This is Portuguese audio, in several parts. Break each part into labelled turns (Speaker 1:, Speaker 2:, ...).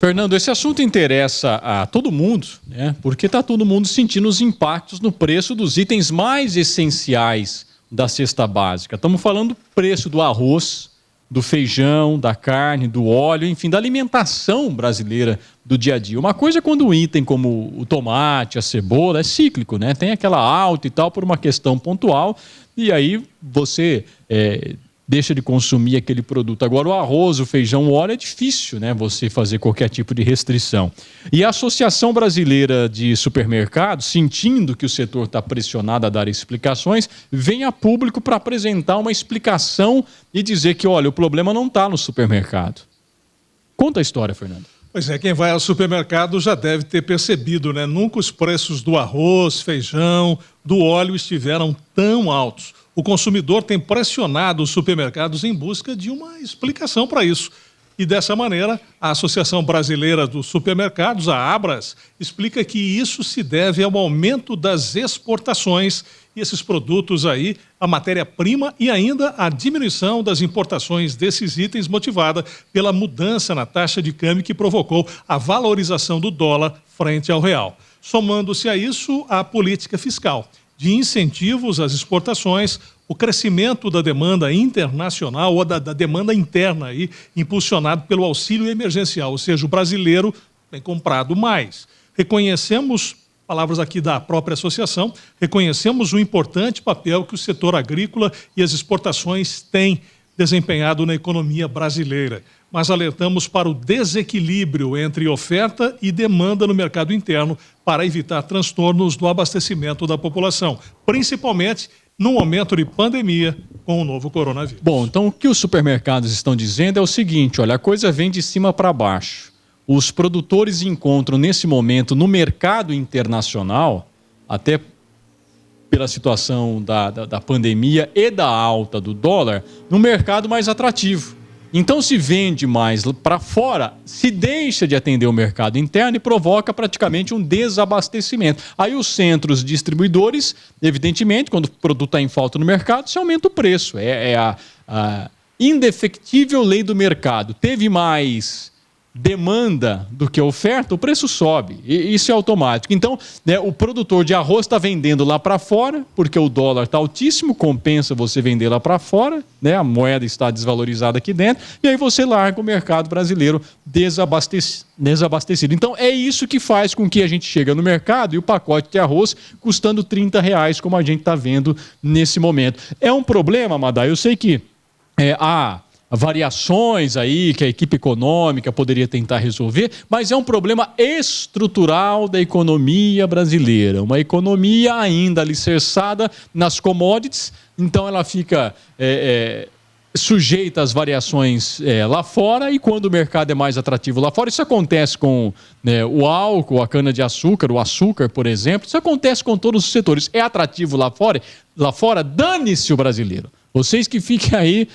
Speaker 1: Fernando, esse assunto interessa a todo mundo, né? Porque está todo mundo sentindo os impactos no preço dos itens mais essenciais da cesta básica. Estamos falando do preço do arroz, do feijão, da carne, do óleo, enfim, da alimentação brasileira do dia a dia. Uma coisa é quando um item como o tomate, a cebola, é cíclico, né? Tem aquela alta e tal por uma questão pontual, e aí você deixa de consumir aquele produto. Agora, o arroz, o feijão, o óleo, é difícil, né, você fazer qualquer tipo de restrição. E a Associação Brasileira de Supermercados, sentindo que o setor está pressionado a dar explicações, vem a público para apresentar uma explicação e dizer que, olha, o problema não está no supermercado. Conta a história, Fernando.
Speaker 2: Pois é, quem vai ao supermercado já deve ter percebido, né? Nunca os preços do arroz, feijão, do óleo estiveram tão altos. O consumidor tem pressionado os supermercados em busca de uma explicação para isso. E dessa maneira, a Associação Brasileira dos Supermercados, a ABRAS, explica que isso se deve ao aumento das exportações e esses produtos aí, a matéria-prima e ainda a diminuição das importações desses itens motivada pela mudança na taxa de câmbio que provocou a valorização do dólar frente ao real. Somando-se a isso, a política fiscal de incentivos às exportações, o crescimento da demanda internacional ou da demanda interna aí, impulsionado pelo auxílio emergencial, ou seja, o brasileiro tem comprado mais. Reconhecemos, palavras aqui da própria associação, reconhecemos o importante papel que o setor agrícola e as exportações têm desempenhado na economia brasileira, mas alertamos para o desequilíbrio entre oferta e demanda no mercado interno para evitar transtornos no abastecimento da população, principalmente no momento de pandemia com o novo coronavírus.
Speaker 1: Bom, então o que os supermercados estão dizendo é o seguinte, olha, a coisa vem de cima para baixo. Os produtores encontram nesse momento no mercado internacional, até pela situação da pandemia e da alta do dólar, no mercado mais atrativo. Então se vende mais para fora, se deixa de atender o mercado interno e provoca praticamente um desabastecimento. Aí os centros distribuidores, evidentemente, quando o produto está em falta no mercado, se aumenta o preço. É a indefectível lei do mercado. Teve mais demanda do que oferta, o preço sobe. E isso é automático. Então, né, o produtor de arroz está vendendo lá para fora, porque o dólar está altíssimo, compensa você vender lá para fora, né, a moeda está desvalorizada aqui dentro, e aí você larga o mercado brasileiro desabastecido. Então, é isso que faz com que a gente chegue no mercado e o pacote de arroz custando R$30, como a gente está vendo nesse momento. É um problema, Madá, eu sei que há variações aí que a equipe econômica poderia tentar resolver, mas é um problema estrutural da economia brasileira. Uma economia ainda alicerçada nas commodities, então ela fica sujeita às variações lá fora, e quando o mercado é mais atrativo lá fora, isso acontece com o álcool, a cana-de-açúcar, o açúcar, por exemplo, isso acontece com todos os setores. É atrativo lá fora, dane-se o brasileiro. Vocês que fiquem aí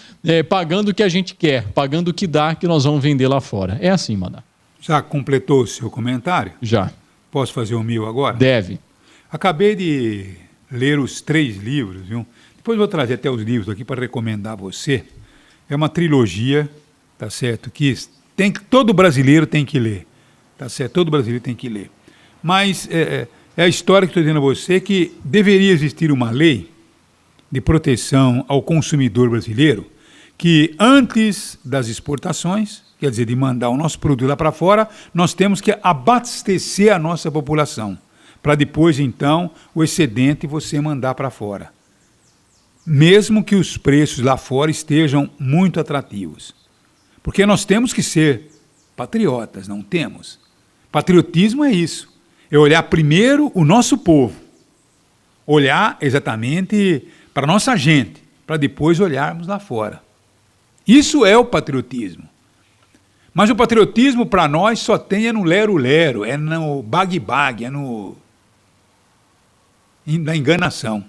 Speaker 1: pagando o que a gente quer, pagando o que dá, que nós vamos vender lá fora. É assim, Maná.
Speaker 3: Já completou o seu comentário?
Speaker 1: Já.
Speaker 3: Posso fazer o meu agora?
Speaker 1: Deve.
Speaker 3: Acabei de ler os 3 livros, viu? Depois vou trazer até os livros aqui para recomendar a você. É uma trilogia, tá certo? Que todo brasileiro tem que ler, tá certo? Todo brasileiro tem que ler. Mas é a história que estou dizendo a você que deveria existir uma lei de proteção ao consumidor brasileiro, que antes das exportações, quer dizer, de mandar o nosso produto lá para fora, nós temos que abastecer a nossa população, para depois, então, o excedente você mandar para fora. Mesmo que os preços lá fora estejam muito atrativos. Porque nós temos que ser patriotas, não temos? Patriotismo é isso, é olhar primeiro o nosso povo, olhar exatamente para a nossa gente, para depois olharmos lá fora. Isso é o patriotismo. Mas o patriotismo para nós só tem no lero-lero, é no bag-bag, na enganação.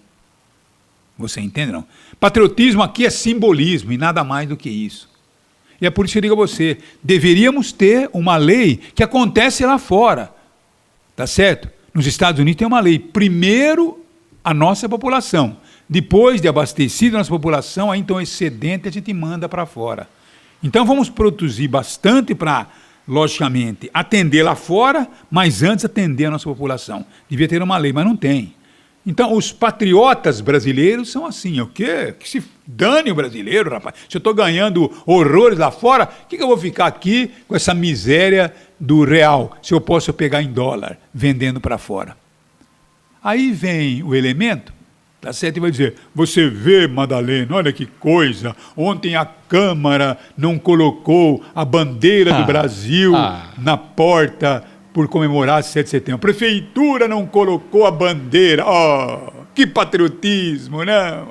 Speaker 3: Você entende, não? Patriotismo aqui é simbolismo e nada mais do que isso. E é por isso que eu digo a você, deveríamos ter uma lei que acontece lá fora, tá certo? Nos Estados Unidos tem uma lei, primeiro a nossa população, depois de abastecida a nossa população, aí então excedente a gente manda para fora. Então vamos produzir bastante para logicamente, atender lá fora, mas antes atender a nossa população. Devia ter uma lei, mas não tem. Então, os patriotas brasileiros são assim, o quê? Que se dane o brasileiro, rapaz. Se eu estou ganhando horrores lá fora, por que eu vou ficar aqui com essa miséria do real, se eu posso pegar em dólar, vendendo para fora? Aí vem o elemento, tá certo? E vai dizer, você vê, Madalena, olha que coisa, ontem a Câmara não colocou a bandeira do Brasil na porta por comemorar 7 de setembro. A Prefeitura não colocou a bandeira. Oh, que patriotismo, não?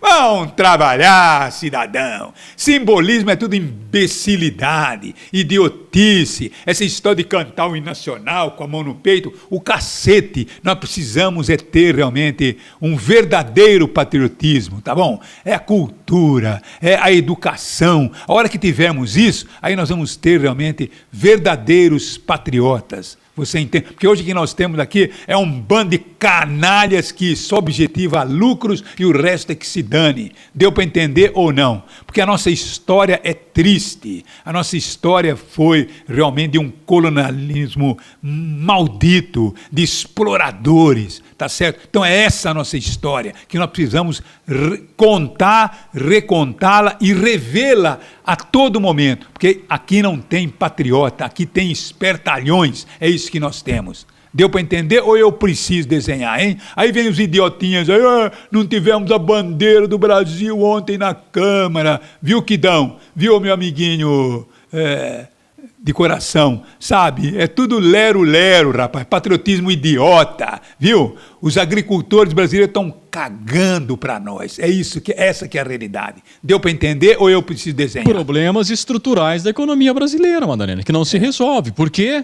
Speaker 3: Vão trabalhar, cidadão. Simbolismo é tudo imbecilidade, idiotice. Essa história de cantar o hino nacional com a mão no peito, o cacete. Nós precisamos ter realmente um verdadeiro patriotismo, tá bom? É a cultura, é a educação. A hora que tivermos isso, aí nós vamos ter realmente verdadeiros patriotas. Você entende? Porque hoje o que nós temos aqui é um bando de canalhas que só objetiva lucros e o resto é que se dane. Deu para entender ou não? Porque a nossa história é triste. A nossa história foi realmente de um colonialismo maldito, de exploradores, tá certo? Então é essa a nossa história, que nós precisamos contar, recontá-la e revê-la a todo momento. Porque aqui não tem patriota, aqui tem espertalhões. É isso que nós temos. Deu para entender ou eu preciso desenhar, hein? Aí vem os idiotinhas, aí, não tivemos a bandeira do Brasil ontem na Câmara. Viu, Quidão? Viu, meu amiguinho de coração? Sabe? É tudo lero-lero, rapaz. Patriotismo idiota, viu? Os agricultores brasileiros estão cagando para nós. É isso essa que é a realidade. Deu para entender ou eu preciso desenhar?
Speaker 1: Problemas estruturais da economia brasileira, Madalena, que não se resolve. Por quê?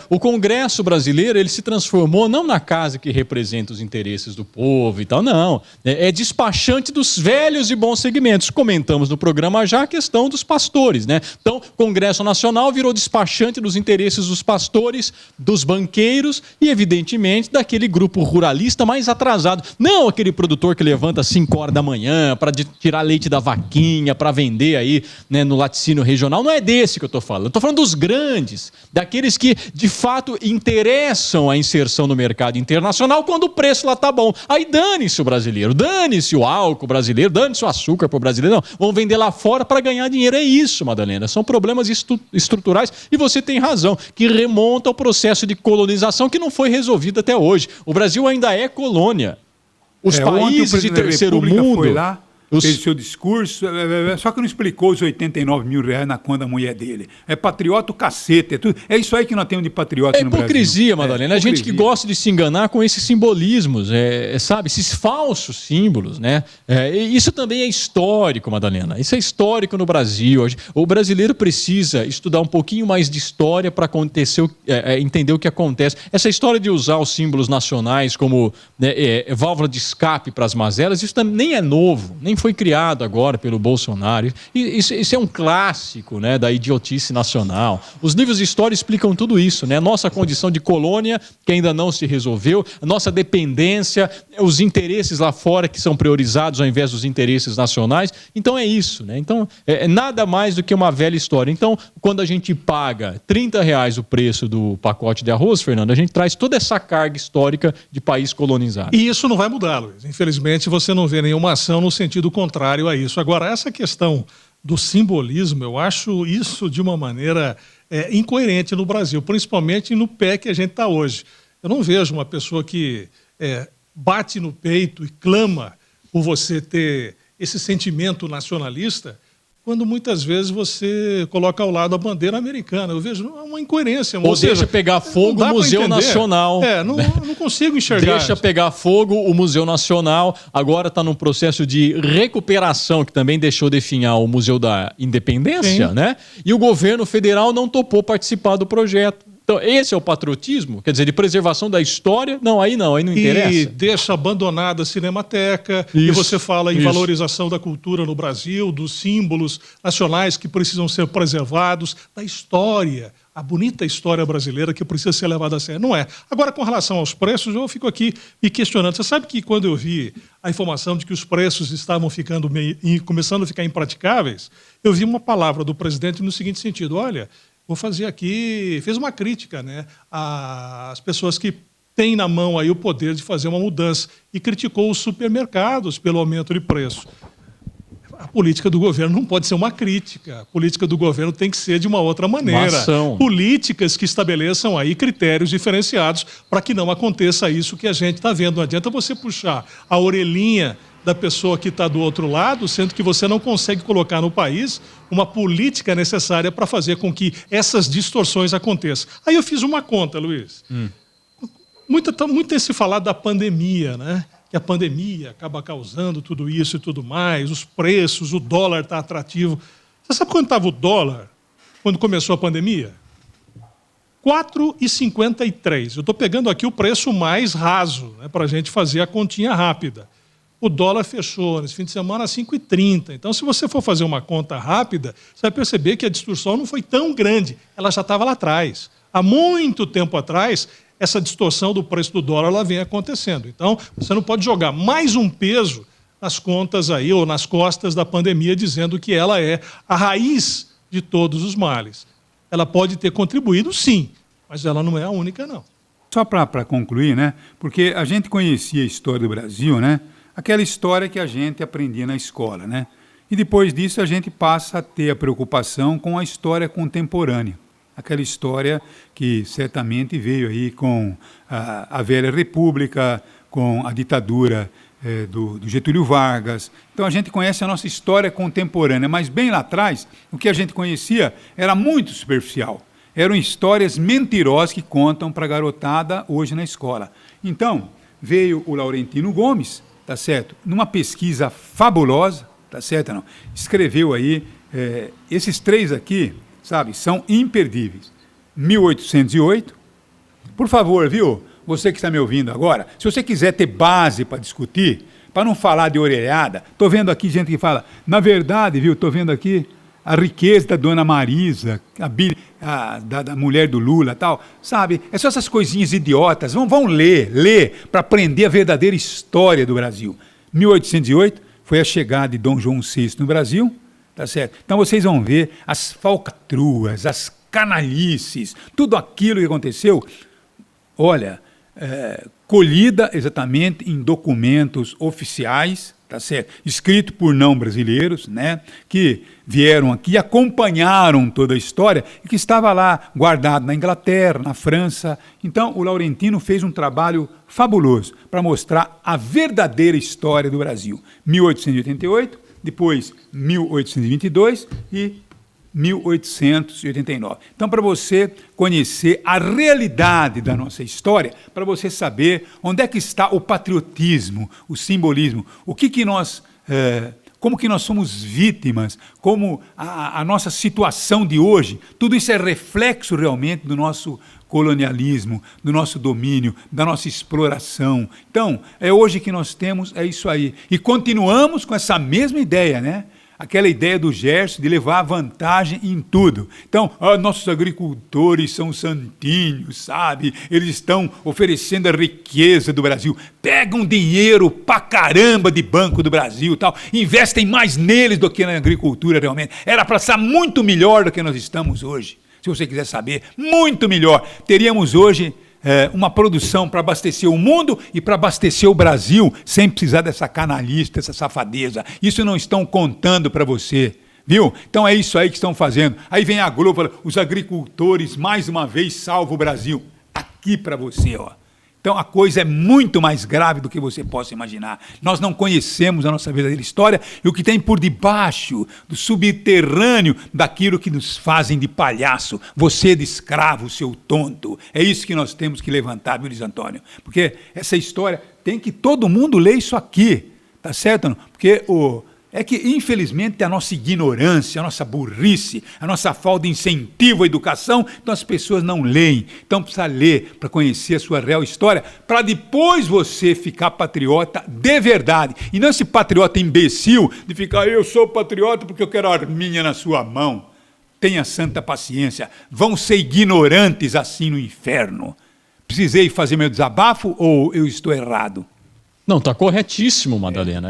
Speaker 1: O Congresso brasileiro ele se transformou não na casa que representa os interesses do povo e tal, não. É despachante dos velhos e bons segmentos. Comentamos no programa já a questão dos pastores, né? Então, Congresso Nacional virou despachante dos interesses dos pastores, dos banqueiros e, evidentemente, daquele grupo ruralista mais atrasado. Não aquele produtor que levanta às 5 horas da manhã para tirar leite da vaquinha, para vender aí, né, no laticínio regional. Não é desse que eu estou falando. Eu estou falando dos grandes, daqueles que de fato interessam a inserção no mercado internacional quando o preço lá tá bom. Aí dane-se o brasileiro, dane-se o álcool brasileiro, dane-se o açúcar pro brasileiro. Não, vão vender lá fora para ganhar dinheiro. É isso, Madalena. São problemas estruturais e você tem razão, que remonta ao processo de colonização que não foi resolvido até hoje. O Brasil ainda é colônia. Os países de terceiro mundo...
Speaker 3: Foi lá, fez seu discurso, só que não explicou os 89 mil reais na conta da mulher dele. É patriota o cacete, é isso aí que nós temos de patriota no Brasil. É
Speaker 1: hipocrisia, Madalena. A gente que gosta de se enganar com esses simbolismos, sabe? Esses falsos símbolos, né? Isso também é histórico, Madalena. Isso é histórico no Brasil. O brasileiro precisa estudar um pouquinho mais de história para entender o que acontece. Essa história de usar os símbolos nacionais como válvula de escape para as mazelas, isso também nem é novo, nem foi criado agora pelo Bolsonaro. Isso é um clássico, né, da idiotice nacional. Os livros de história explicam tudo isso, né? Nossa condição de colônia, que ainda não se resolveu, a nossa dependência, os interesses lá fora que são priorizados ao invés dos interesses nacionais. Então é isso, né? Então é nada mais do que uma velha história. Então, quando a gente paga R$30 o preço do pacote de arroz, Fernando, a gente traz toda essa carga histórica de país colonizado.
Speaker 2: E isso não vai mudar, Luiz. Infelizmente, você não vê nenhuma ação no sentido contrário a isso. Agora, essa questão do simbolismo, eu acho isso de uma maneira incoerente no Brasil, principalmente no pé que a gente está hoje. Eu não vejo uma pessoa que bate no peito e clama por você ter esse sentimento nacionalista, quando muitas vezes você coloca ao lado a bandeira americana. Eu vejo uma incoerência.
Speaker 1: Ou deixa pegar fogo o Museu Nacional.
Speaker 2: Não consigo enxergar.
Speaker 1: Deixa pegar fogo o Museu Nacional. Agora está num processo de recuperação, que também deixou definhar o Museu da Independência, né? E o governo federal não topou participar do projeto. Então, esse é o patriotismo? Quer dizer, de preservação da história? Não, aí não interessa.
Speaker 2: E deixa abandonada a Cinemateca, e você fala em valorização da cultura no Brasil, dos símbolos nacionais que precisam ser preservados, da história, a bonita história brasileira que precisa ser levada a sério. Não é. Agora, com relação aos preços, eu fico aqui me questionando. Você sabe que quando eu vi a informação de que os preços estavam começando a ficar impraticáveis, eu vi uma palavra do presidente no seguinte sentido: olha, vou fazer aqui, fez uma crítica, né, às pessoas que têm na mão aí o poder de fazer uma mudança e criticou os supermercados pelo aumento de preço. A política do governo não pode ser uma crítica. A política do governo tem que ser de uma outra maneira. Políticas que estabeleçam aí critérios diferenciados para que não aconteça isso que a gente está vendo. Não adianta você puxar a orelhinha da pessoa que está do outro lado, sendo que você não consegue colocar no país uma política necessária para fazer com que essas distorções aconteçam. Aí eu fiz uma conta, Luiz. Muito tem se falado da pandemia, né? Que a pandemia acaba causando tudo isso e tudo mais, os preços, o dólar está atrativo. Você sabe quanto estava o dólar quando começou a pandemia? 4,53. Eu estou pegando aqui o preço mais raso, né, para a gente fazer a continha rápida. O dólar fechou nesse fim de semana a 5,30. Então, se você for fazer uma conta rápida, você vai perceber que a distorção não foi tão grande. Ela já estava lá atrás. Há muito tempo atrás, essa distorção do preço do dólar ela vem acontecendo. Então, você não pode jogar mais um peso nas contas aí, ou nas costas da pandemia, dizendo que ela é a raiz de todos os males. Ela pode ter contribuído, sim, mas ela não é a única, não.
Speaker 3: Só para concluir, né? Porque a gente conhecia a história do Brasil, né? Aquela história que a gente aprendia na escola, né? E depois disso a gente passa a ter a preocupação com a história contemporânea. Aquela história que certamente veio aí com a velha república, com a ditadura do Getúlio Vargas. Então a gente conhece a nossa história contemporânea, mas bem lá atrás, o que a gente conhecia era muito superficial. Eram histórias mentirosas que contam para a garotada hoje na escola. Então, veio o Laurentino Gomes, tá certo? Numa pesquisa fabulosa, tá certo? Não? Escreveu aí, esses três aqui, sabe, são imperdíveis. 1808, por favor, viu? Você que está me ouvindo agora, se você quiser ter base para discutir, para não falar de orelhada, estou vendo aqui gente que fala, na verdade, viu, estou vendo aqui a riqueza da dona Marisa, da mulher do Lula, tal, sabe? É só essas coisinhas idiotas, vão ler, para aprender a verdadeira história do Brasil. 1808 foi a chegada de Dom João VI no Brasil, tá certo? Então vocês vão ver as falcatruas, as canalices, tudo aquilo que aconteceu, olha, colhida exatamente em documentos oficiais, tá certo? Escrito por não brasileiros, né? Que vieram aqui, acompanharam toda a história e que estava lá guardado na Inglaterra, na França. Então o Laurentino fez um trabalho fabuloso para mostrar a verdadeira história do Brasil. 1888, depois 1822 e 1889. Então, para você conhecer a realidade da nossa história, para você saber onde é que está o patriotismo, o simbolismo, o que nós, como que nós somos vítimas, como a nossa situação de hoje, tudo isso é reflexo realmente do nosso colonialismo, do nosso domínio, da nossa exploração. Então, é hoje que nós temos, é isso aí. E continuamos com essa mesma ideia, né? Aquela ideia do Gerson de levar vantagem em tudo. Então, nossos agricultores são santinhos, sabe? Eles estão oferecendo a riqueza do Brasil. Pegam dinheiro pra caramba de Banco do Brasil, tal. Investem mais neles do que na agricultura realmente. Era para estar muito melhor do que nós estamos hoje. Se você quiser saber, muito melhor. Teríamos hoje uma produção para abastecer o mundo e para abastecer o Brasil sem precisar dessa canalista, dessa safadeza. Isso não estão contando para você, viu? Então é isso aí que estão fazendo. Aí vem a Globo, fala, os agricultores mais uma vez salvam o Brasil. Aqui para você, ó. Então a coisa é muito mais grave do que você possa imaginar. Nós não conhecemos a nossa verdadeira história e o que tem por debaixo do subterrâneo daquilo que nos fazem de palhaço. Você de escravo, seu tonto. É isso que nós temos que levantar, viu, Luiz Antônio? Porque essa história tem que todo mundo ler isso aqui. Tá certo? Não? Porque é que, infelizmente, a nossa ignorância, a nossa burrice, a nossa falta de incentivo à educação, então as pessoas não leem. Então precisa ler para conhecer a sua real história, para depois você ficar patriota de verdade. E não esse patriota imbecil de ficar, eu sou patriota porque eu quero a arminha na sua mão. Tenha santa paciência. Vão ser ignorantes assim no inferno. Precisei fazer meu desabafo ou eu estou errado?
Speaker 1: Não, está corretíssimo, Madalena.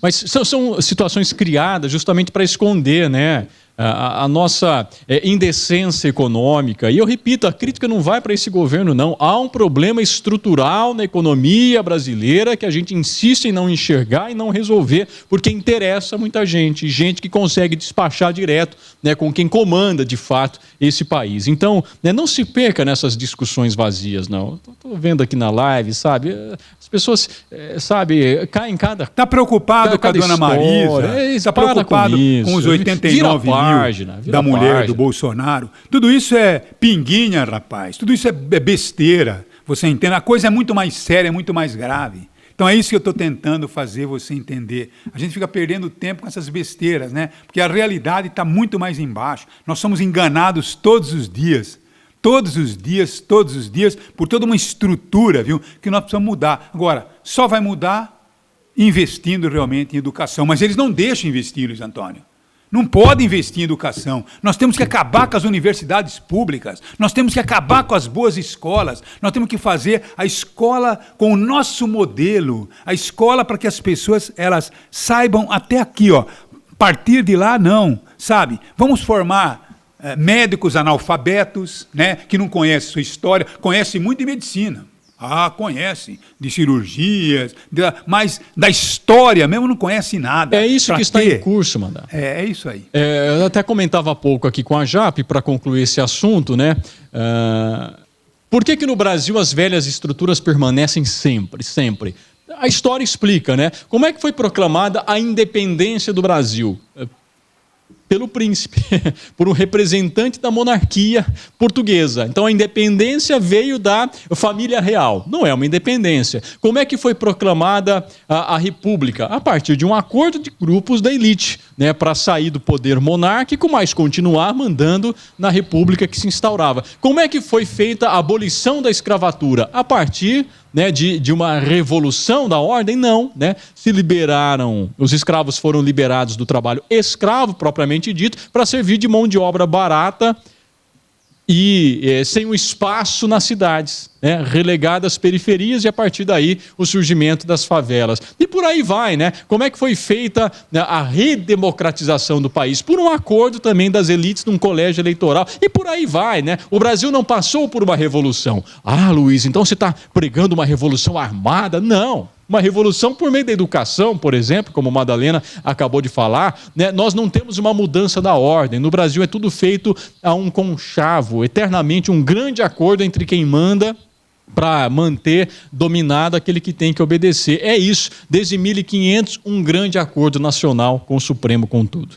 Speaker 1: Mas são situações criadas justamente para esconder, né, a nossa indecência econômica. E eu repito, a crítica não vai para esse governo, não. Há um problema estrutural na economia brasileira que a gente insiste em não enxergar e não resolver, porque interessa muita gente, gente que consegue despachar direto, né, com quem comanda, de fato, esse país. Então, né, não se perca nessas discussões vazias, não. Estou vendo aqui na live, sabe? As pessoas, sabe, caem em cada...
Speaker 3: Está preocupado com a dona Marisa? Está preocupado com os 89 mil da mulher do Bolsonaro? Tudo isso é pinguinha, rapaz. Tudo isso é besteira. Você entende? A coisa é muito mais séria, é muito mais grave. Então é isso que eu estou tentando fazer você entender. A gente fica perdendo tempo com essas besteiras, né? Porque a realidade está muito mais embaixo. Nós somos enganados todos os dias. Todos os dias, por toda uma estrutura, viu, que nós precisamos mudar. Agora, só vai mudar investindo realmente em educação. Mas eles não deixam investir, Luiz Antônio. Não pode investir em educação. Nós temos que acabar com as universidades públicas. Nós temos que acabar com as boas escolas. Nós temos que fazer a escola com o nosso modelo. A escola para que as pessoas elas saibam até aqui, ó. Partir de lá, não. Sabe? Vamos formar médicos analfabetos, né, que não conhecem sua história, conhecem muito de medicina. Conhece, de cirurgias, mas da história mesmo não conhece nada.
Speaker 1: É isso que está em curso, Mandato.
Speaker 3: É isso aí.
Speaker 1: Eu até comentava há pouco aqui com a Jape, para concluir esse assunto, né? Por que no Brasil as velhas estruturas permanecem sempre, sempre? A história explica, né? Como é que foi proclamada a independência do Brasil? Pelo príncipe, por um representante da monarquia portuguesa. Então a independência veio da família real. Não é uma independência. Como é que foi proclamada a república? A partir de um acordo de grupos da elite, né, para sair do poder monárquico, mas continuar mandando na república que se instaurava. Como é que foi feita a abolição da escravatura? A partir, né, de uma revolução da ordem? Não, né? Se liberaram, os escravos foram liberados do trabalho escravo, propriamente dito, para servir de mão de obra barata e sem um espaço nas cidades, né? Relegada às periferias, e a partir daí o surgimento das favelas. E por aí vai, né? Como é que foi feita, né, a redemocratização do país? Por um acordo também das elites num colégio eleitoral. E por aí vai, né? O Brasil não passou por uma revolução. Luiz, então você está pregando uma revolução armada? Não. Uma revolução por meio da educação, por exemplo, como a Madalena acabou de falar, né? Nós não temos uma mudança da ordem. No Brasil é tudo feito a um conchavo, eternamente um grande acordo entre quem manda para manter dominado aquele que tem que obedecer. É isso, desde 1500, um grande acordo nacional com o Supremo, com tudo.